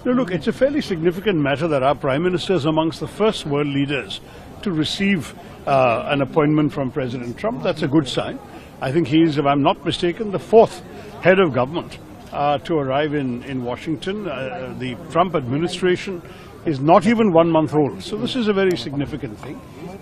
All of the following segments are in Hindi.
No, look, it's a fairly significant matter that our Prime Minister is amongst the first world leaders to receive an appointment from President Trump. That's a good sign. I think he is, if I'm not mistaken, the fourth head of government to arrive in Washington. The Trump administration is not even 1 month old. So this is a very significant thing.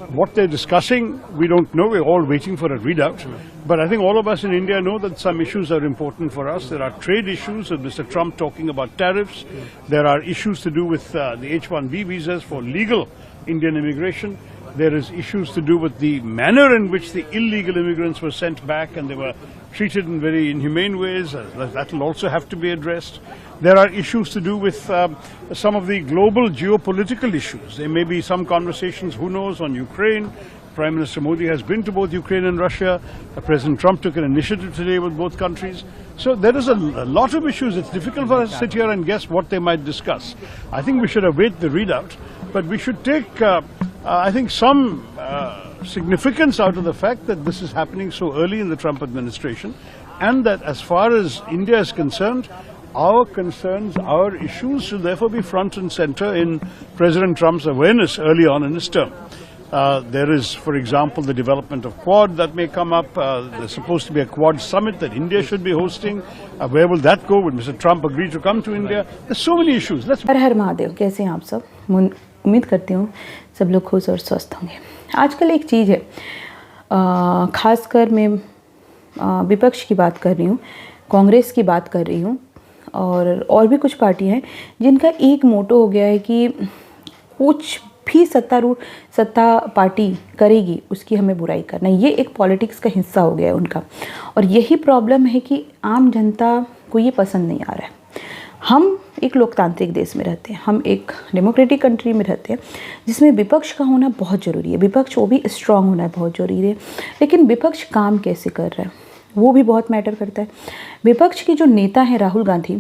What they're discussing, we don't know. We're all waiting for a readout. But I think all of us in India know that some issues are important for us. There are trade issues with Mr. Trump talking about tariffs. There are issues to do with the H-1B visas for legal Indian immigration. There is issues to do with the manner in which the illegal immigrants were sent back and they were treated in very inhumane ways. That will also have to be addressed. There are issues to do with some of the global geopolitical issues. There may be some conversations, who knows, on Ukraine. Prime Minister Modi has been to both Ukraine and Russia. President Trump took an initiative today with both countries. So there is a lot of issues. It's difficult for us to sit here and guess what they might discuss. I think we should await the readout, but we should take, I think, some significance out of the fact that this is happening so early in the Trump administration, and that as far as India is concerned, our concerns, our issues should therefore be front and center in President Trump's awareness early on in his term. There is, for example, the development of Quad that may come up. There's supposed to be a Quad summit that India should be hosting. Where will that go? Will Mr. Trump agree to come to India? There's so many issues. हर हर महादेव, कैसे हैं आप सब? उम्मीद करती हूँ सब लोग खुश और स्वस्थ होंगे। आजकल एक चीज़ है, ख़ासकर मैं विपक्ष की बात कर रही हूँ, कांग्रेस की बात कर रही हूँ, और भी कुछ पार्टियाँ हैं जिनका एक मोटो हो गया है कि कुछ भी सत्ता पार्टी करेगी उसकी हमें बुराई करना। ये एक पॉलिटिक्स का हिस्सा हो गया है उनका, और यही प्रॉब्लम है कि आम जनता को ये पसंद नहीं आ रहा है। हम एक लोकतांत्रिक देश में रहते हैं, हम एक डेमोक्रेटिक कंट्री में रहते हैं जिसमें विपक्ष का होना बहुत ज़रूरी है। विपक्ष वो भी स्ट्रांग होना बहुत ज़रूरी है, लेकिन विपक्ष काम कैसे कर रहा है वो भी बहुत मैटर करता है। विपक्ष के जो नेता हैं राहुल गांधी,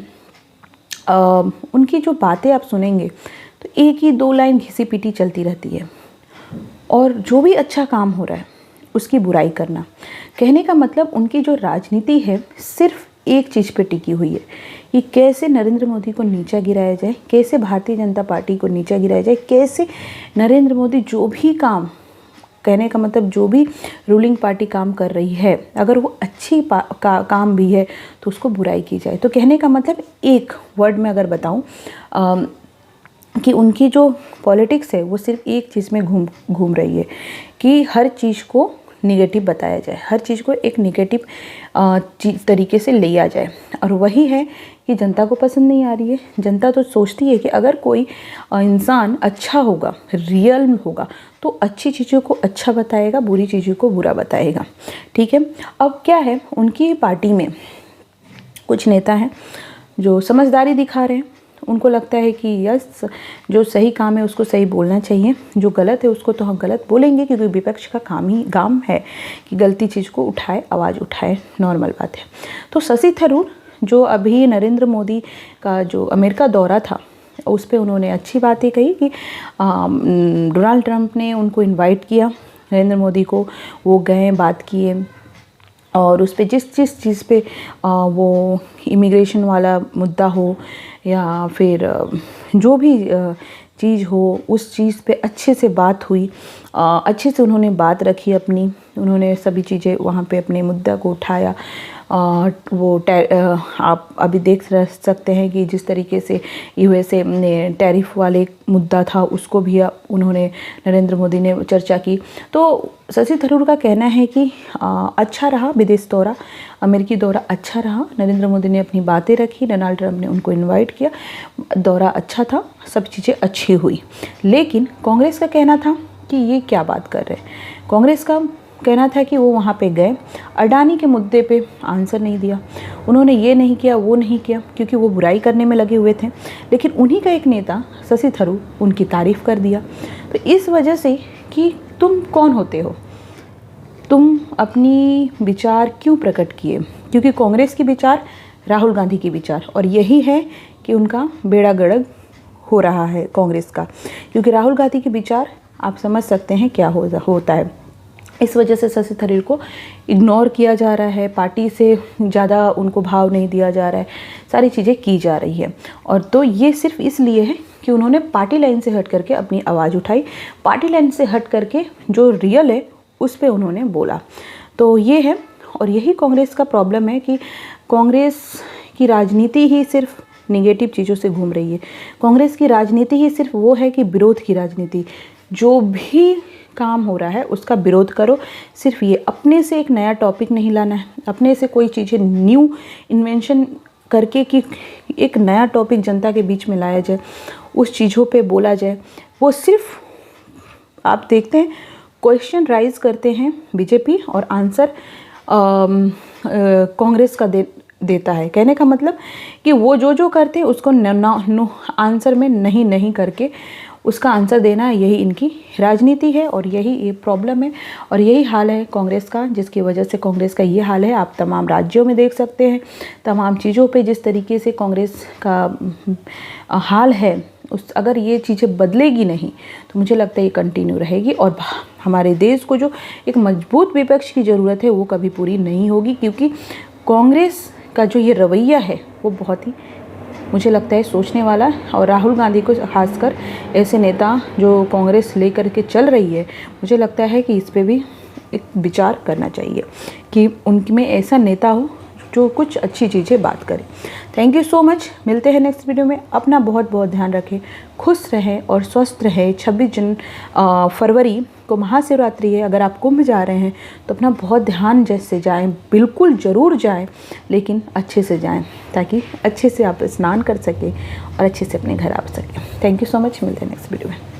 उनकी जो बातें आप सुनेंगे तो एक ही दो लाइन घिसी पिटी चलती रहती है, और जो भी अच्छा काम हो रहा है उसकी बुराई करना। कहने का मतलब उनकी जो राजनीति है सिर्फ एक चीज़ पे टिकी हुई है कि कैसे नरेंद्र मोदी को नीचा गिराया जाए, कैसे भारतीय जनता पार्टी को नीचा गिराया जाए, कैसे नरेंद्र मोदी जो भी काम, कहने का मतलब जो भी रूलिंग पार्टी काम कर रही है, अगर वो अच्छी काम भी है तो उसको बुराई की जाए। तो कहने का मतलब एक वर्ड में अगर बताऊं कि उनकी जो पॉलिटिक्स है वो सिर्फ एक चीज़ में घूम रही है कि हर चीज़ को निगेटिव बताया जाए, हर चीज़ को एक निगेटिव तरीके से लिया जाए, और वही है कि जनता को पसंद नहीं आ रही है। जनता तो सोचती है कि अगर कोई इंसान अच्छा होगा, रियल होगा, तो अच्छी चीज़ों को अच्छा बताएगा, बुरी चीज़ों को बुरा बताएगा। ठीक है, अब क्या है, उनकी पार्टी में कुछ नेता हैं जो समझदारी दिखा रहे हैं। उनको लगता है कि यस, जो सही काम है उसको सही बोलना चाहिए, जो गलत है उसको तो हम गलत बोलेंगे, क्योंकि विपक्ष का काम है कि गलती चीज़ को उठाए, आवाज़ उठाए, नॉर्मल बात है। तो शशि थरूर जो अभी नरेंद्र मोदी का जो अमेरिका दौरा था उस पर उन्होंने अच्छी बातें कही कि डोनाल्ड ट्रंप ने उनको इनवाइट किया नरेंद्र मोदी को, वो गए, बात किए, और उस पर जिस चीज़ पे वो इमिग्रेशन वाला मुद्दा हो या फिर जो भी चीज़ हो, उस चीज़ पे अच्छे से बात हुई, अच्छे से उन्होंने बात रखी अपनी, उन्होंने सभी चीज़ें वहाँ पे अपने मुद्दा को उठाया। आप अभी देख सकते हैं कि जिस तरीके से यूएसए ने टैरिफ वाले मुद्दा था उसको भी उन्होंने, नरेंद्र मोदी ने चर्चा की। तो शशि थरूर का कहना है कि अच्छा रहा विदेश दौरा, अमेरिकी दौरा अच्छा रहा, नरेंद्र मोदी ने अपनी बातें रखी, डोनाल्ड ट्रंप ने उनको इनवाइट किया, दौरा अच्छा था, सब चीज़ें अच्छी हुई। लेकिन कांग्रेस का कहना था कि ये क्या बात कर रहे हैं। कांग्रेस का कहना था कि वो वहाँ पे गए, अडानी के मुद्दे पे आंसर नहीं दिया, उन्होंने ये नहीं किया, वो नहीं किया, क्योंकि वो बुराई करने में लगे हुए थे। लेकिन उन्हीं का एक नेता शशि थरूर उनकी तारीफ़ कर दिया। तो इस वजह से कि तुम कौन होते हो, तुम अपनी विचार क्यों प्रकट किए, क्योंकि कांग्रेस की विचार राहुल गांधी की विचार, और यही है कि उनका बेड़ा गर्क हो रहा है कांग्रेस का, क्योंकि राहुल गांधी के विचार आप समझ सकते हैं क्या होता है। इस वजह से शशि थरूर को इग्नोर किया जा रहा है, पार्टी से ज़्यादा उनको भाव नहीं दिया जा रहा है, सारी चीज़ें की जा रही है। और तो ये सिर्फ इसलिए है कि उन्होंने पार्टी लाइन से हट करके अपनी आवाज़ उठाई, पार्टी लाइन से हट करके जो रियल है उस पर उन्होंने बोला। तो ये है, और यही कांग्रेस का प्रॉब्लम है कि कांग्रेस की राजनीति ही सिर्फ निगेटिव चीज़ों से घूम रही है। कांग्रेस की राजनीति ही सिर्फ वो है कि विरोध की राजनीति, जो भी काम हो रहा है उसका विरोध करो। सिर्फ ये अपने से एक नया टॉपिक नहीं लाना है, अपने से कोई चीज़ें न्यू इन्वेंशन करके कि एक नया टॉपिक जनता के बीच में लाया जाए, उस चीज़ों पे बोला जाए। वो सिर्फ आप देखते हैं क्वेश्चन राइज करते हैं बीजेपी और आंसर कांग्रेस का देता है। कहने का मतलब कि वो जो करते हैं उसको नो आंसर में नहीं करके उसका आंसर देना, यही इनकी राजनीति है और यही ये प्रॉब्लम है और यही हाल है कांग्रेस का, जिसकी वजह से कांग्रेस का ये हाल है। आप तमाम राज्यों में देख सकते हैं, तमाम चीज़ों पे जिस तरीके से कांग्रेस का हाल है, अगर ये चीज़ें बदलेगी नहीं तो मुझे लगता है ये कंटिन्यू रहेगी और हमारे देश को जो एक मजबूत विपक्ष की ज़रूरत है वो कभी पूरी नहीं होगी, क्योंकि कांग्रेस का जो ये रवैया है वो बहुत ही मुझे लगता है सोचने वाला। और राहुल गांधी को खासकर, ऐसे नेता जो कांग्रेस लेकर के चल रही है, मुझे लगता है कि इस पे भी एक विचार करना चाहिए कि उनमें ऐसा नेता हो जो कुछ अच्छी चीज़ें बात करे। थैंक यू सो मच, मिलते हैं नेक्स्ट वीडियो में। अपना बहुत बहुत ध्यान रखें, खुश रहें और स्वस्थ रहें। 26 फरवरी को महाशिवरात्रि है, अगर आप कुंभ जा रहे हैं तो अपना बहुत ध्यान जैसे जाएं, बिल्कुल ज़रूर जाएं, लेकिन अच्छे से जाएं ताकि अच्छे से आप स्नान कर सकें और अच्छे से अपने घर आ सकें। थैंक यू सो मच, मिलते हैं नेक्स्ट वीडियो में।